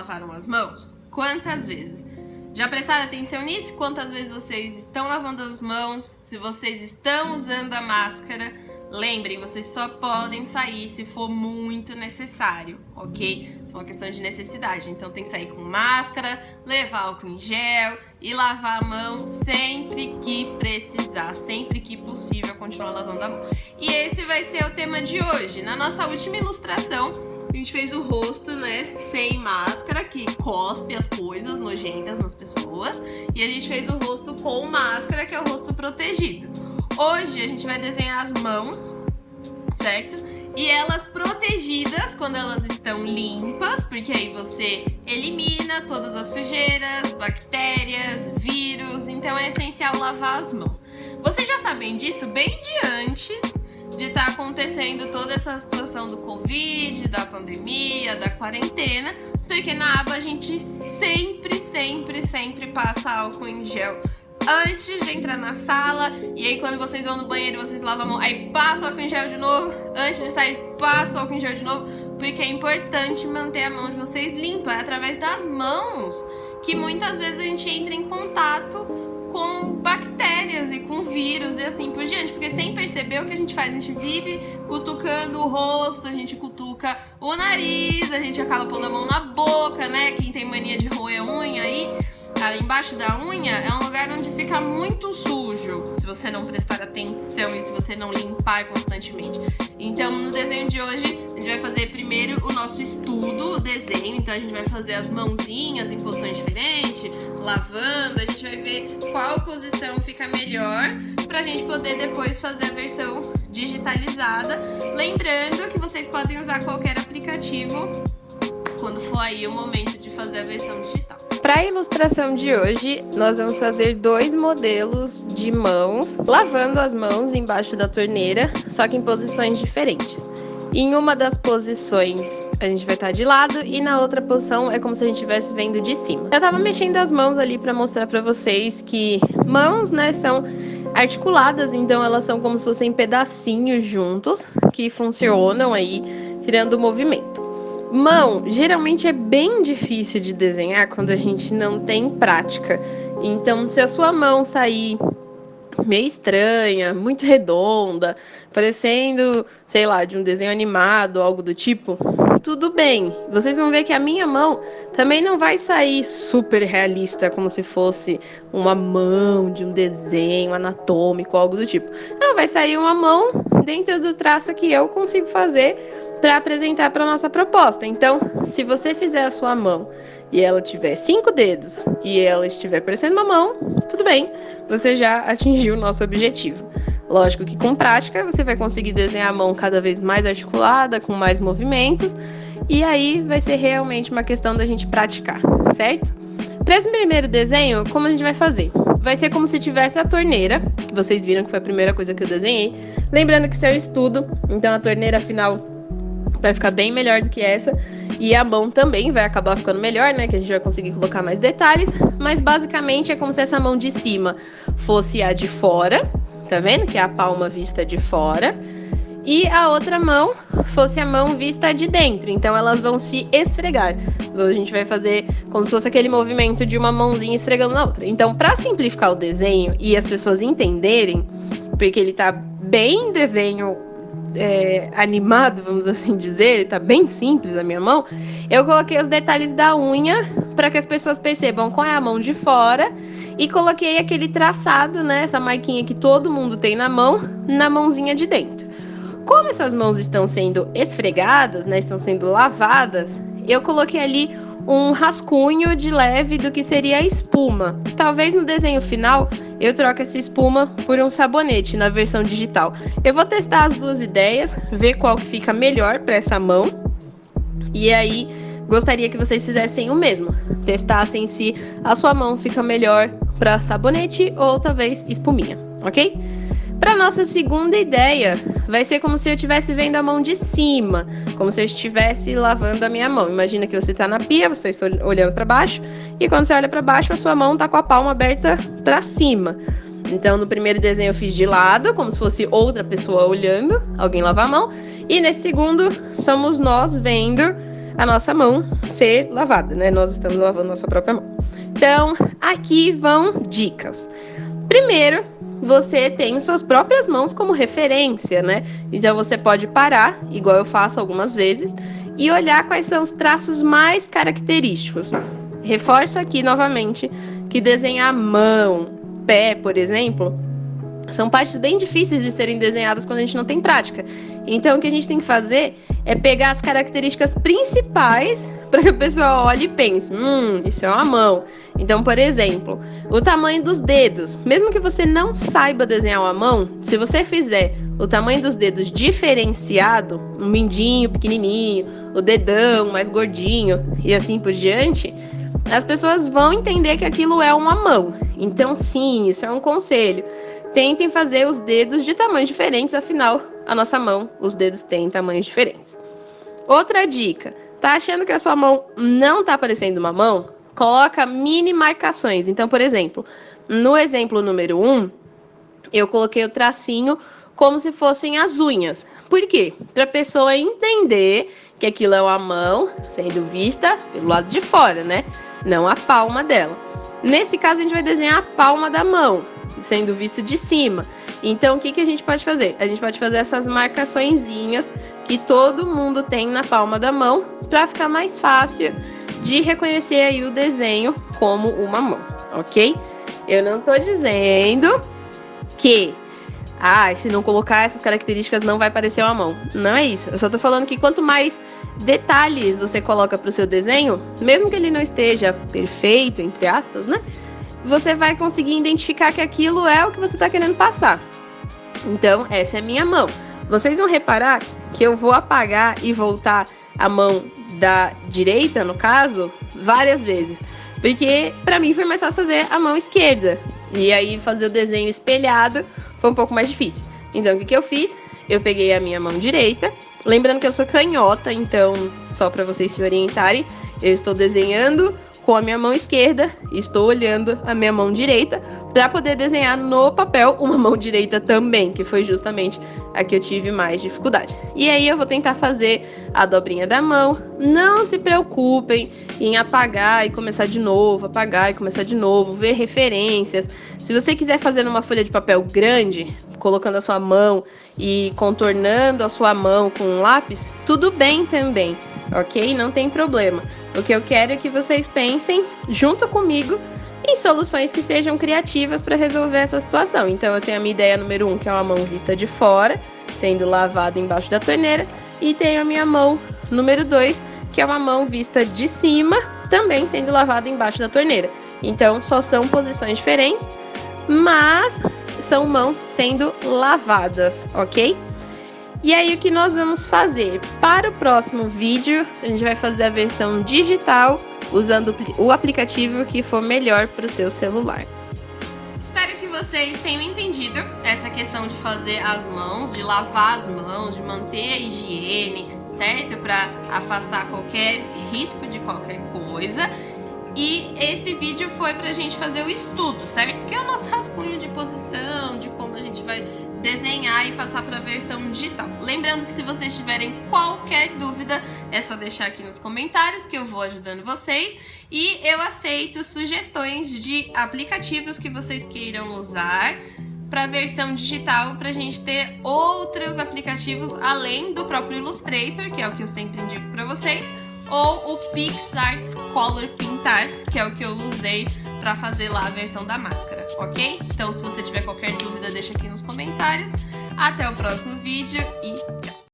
lavaram as mãos? Quantas vezes? Já prestaram atenção nisso? Quantas vezes vocês estão lavando as mãos? Se vocês estão usando a máscara, lembrem, vocês só podem sair se for muito necessário, ok? Isso é uma questão de necessidade, então tem que sair com máscara, levar álcool em gel e lavar a mão sempre que precisar, sempre que possível continuar lavando a mão. E esse vai ser o tema de hoje. Na nossa última ilustração, a gente fez o rosto, né, sem máscara, que cospe as coisas nojentas nas pessoas. E a gente fez o rosto com máscara, que é o rosto protegido. Hoje a gente vai desenhar as mãos, certo? E elas protegidas quando elas estão limpas, porque aí você elimina todas as sujeiras, bactérias, vírus. Então é essencial lavar as mãos. Vocês já sabem disso bem de antes de estar acontecendo toda essa situação do Covid, da pandemia, da quarentena, porque na aba a gente sempre passa álcool em gel antes de entrar na sala, e aí quando vocês vão no banheiro vocês lavam a mão, aí passa o álcool em gel de novo, antes de sair passa o álcool em gel de novo, porque é importante manter a mão de vocês limpa, é através das mãos que muitas vezes a gente entra em contato com bactérias e com vírus e assim por diante, porque sem perceber o que a gente faz, a gente vive cutucando o rosto, a gente cutuca o nariz, a gente acaba pondo a mão na boca, né? Quem tem mania de roer unha aí, embaixo da unha é um lugar onde fica muito sujo, se você não prestar atenção e se você não limpar constantemente. Então no desenho de hoje a gente vai fazer primeiro o nosso estudo, o desenho, então a gente vai fazer as mãozinhas em posições diferentes, lavando, a gente vai ver qual posição fica melhor pra gente poder depois fazer a versão digitalizada. Lembrando que vocês podem usar qualquer aplicativo quando for aí o momento de fazer a versão digital. Para a ilustração de hoje, nós vamos fazer 2 modelos de mãos, lavando as mãos embaixo da torneira, só que em posições diferentes. Em uma das posições a gente vai estar de lado e na outra posição é como se a gente estivesse vendo de cima. Eu tava mexendo as mãos ali para mostrar para vocês que mãos, né, são articuladas, então elas são como se fossem pedacinhos juntos que funcionam aí, criando movimento. Mão, geralmente é bem difícil de desenhar quando a gente não tem prática. Então, se a sua mão sair meio estranha, muito redonda, parecendo, sei lá, de um desenho animado, algo do tipo, tudo bem. Vocês vão ver que a minha mão também não vai sair super realista, como se fosse uma mão de um desenho anatômico, algo do tipo. Não, vai sair uma mão dentro do traço que eu consigo fazer para apresentar para nossa proposta. Então, se você fizer a sua mão e ela tiver 5 dedos e ela estiver parecendo uma mão, tudo bem, você já atingiu o nosso objetivo. Lógico que com prática você vai conseguir desenhar a mão cada vez mais articulada, com mais movimentos, e aí vai ser realmente uma questão da gente praticar, certo? Para esse primeiro desenho, como a gente vai fazer? Vai ser como se tivesse a torneira, que vocês viram que foi a primeira coisa que eu desenhei. Lembrando que isso é um estudo, então a torneira final vai ficar bem melhor do que essa, e a mão também vai acabar ficando melhor, né, que a gente vai conseguir colocar mais detalhes, mas basicamente é como se essa mão de cima fosse a de fora, tá vendo? Que é a palma vista de fora, e a outra mão fosse a mão vista de dentro, então elas vão se esfregar. A gente vai fazer como se fosse aquele movimento de uma mãozinha esfregando na outra. Então, para simplificar o desenho e as pessoas entenderem, porque ele tá bem desenho animado, vamos assim dizer, ele tá bem simples a minha mão, eu coloquei os detalhes da unha para que as pessoas percebam qual é a mão de fora e coloquei aquele traçado, né, essa marquinha que todo mundo tem na mão, na mãozinha de dentro. Como essas mãos estão sendo esfregadas, né, estão sendo lavadas, eu coloquei ali um rascunho de leve do que seria a espuma. Talvez no desenho final eu troque essa espuma por um sabonete na versão digital. Eu vou testar as 2 ideias, ver qual que fica melhor para essa mão. E aí gostaria que vocês fizessem o mesmo. Testassem se a sua mão fica melhor para sabonete ou talvez espuminha, ok? Para nossa segunda ideia, vai ser como se eu estivesse vendo a mão de cima, como se eu estivesse lavando a minha mão. Imagina que você está na pia, você está olhando para baixo, e quando você olha para baixo, a sua mão está com a palma aberta para cima. Então, no primeiro desenho eu fiz de lado, como se fosse outra pessoa olhando, alguém lavar a mão. E nesse segundo, somos nós vendo a nossa mão ser lavada, né? Nós estamos lavando nossa própria mão. Então, aqui vão dicas. Primeiro, você tem suas próprias mãos como referência, né? Então, você pode parar, igual eu faço algumas vezes, e olhar quais são os traços mais característicos. Reforço aqui novamente que desenhar mão, pé, por exemplo, são partes bem difíceis de serem desenhadas quando a gente não tem prática. Então, o que a gente tem que fazer é pegar as características principais para que a pessoa olhe e pense, isso é uma mão. Então, por exemplo, o tamanho dos dedos. Mesmo que você não saiba desenhar uma mão, se você fizer o tamanho dos dedos diferenciado, um mindinho pequenininho, o dedão mais gordinho e assim por diante, as pessoas vão entender que aquilo é uma mão. Então, sim, isso é um conselho. Tentem fazer os dedos de tamanhos diferentes, afinal, a nossa mão, os dedos têm tamanhos diferentes. Outra dica, tá achando que a sua mão não tá parecendo uma mão? Coloca mini marcações. Então, por exemplo, no exemplo número 1, eu coloquei o tracinho como se fossem as unhas. Por quê? Para a pessoa entender que aquilo é uma mão sendo vista pelo lado de fora, né? Não a palma dela. Nesse caso, a gente vai desenhar a palma da mão, sendo visto de cima. Então, o que a gente pode fazer? A gente pode fazer essas marcaçõezinhas que todo mundo tem na palma da mão para ficar mais fácil de reconhecer aí o desenho como uma mão, ok? Eu não tô dizendo que se não colocar essas características não vai parecer uma mão. Não é isso. Eu só tô falando que quanto mais detalhes você coloca pro seu desenho, mesmo que ele não esteja perfeito, entre aspas, né? Você vai conseguir identificar que aquilo é o que você tá querendo passar. Então, essa é a minha mão. Vocês vão reparar que eu vou apagar e voltar a mão da direita, no caso, várias vezes. Porque pra mim foi mais fácil fazer a mão esquerda. E aí fazer o desenho espelhado foi um pouco mais difícil. Então, o que eu fiz? Eu peguei a minha mão direita. Lembrando que eu sou canhota, então, só para vocês se orientarem, eu estou desenhando com a minha mão esquerda e estou olhando a minha mão direita para poder desenhar no papel uma mão direita também, que foi justamente a que eu tive mais dificuldade. E aí eu vou tentar fazer a dobrinha da mão. Não se preocupem em apagar e começar de novo, apagar e começar de novo, ver referências. Se você quiser fazer numa folha de papel grande, colocando a sua mão e contornando a sua mão com um lápis, tudo bem também, ok? Não tem problema. O que eu quero é que vocês pensem junto comigo em soluções que sejam criativas para resolver essa situação. Então, eu tenho a minha ideia número 1, que é uma mão vista de fora, sendo lavada embaixo da torneira, e tenho a minha mão número 2, que é uma mão vista de cima, também sendo lavada embaixo da torneira. Então, só são posições diferentes, mas são mãos sendo lavadas, ok? E aí, o que nós vamos fazer? Para o próximo vídeo, a gente vai fazer a versão digital, usando o aplicativo que for melhor para o seu celular. Espero que vocês tenham entendido essa questão de fazer as mãos, de lavar as mãos, de manter a higiene, certo? Para afastar qualquer risco de qualquer coisa. E esse vídeo foi pra gente fazer o estudo, certo? Que é o nosso rascunho de posição, de como a gente vai desenhar e passar para a versão digital. Lembrando que se vocês tiverem qualquer dúvida, é só deixar aqui nos comentários que eu vou ajudando vocês. E eu aceito sugestões de aplicativos que vocês queiram usar para a versão digital, para a gente ter outros aplicativos além do próprio Illustrator, que é o que eu sempre indico para vocês, ou o PixArt Color Pintar, que é o que eu usei para fazer lá a versão da máscara, ok? Então, se você tiver qualquer dúvida, deixa aqui nos comentários. Até o próximo vídeo e tchau!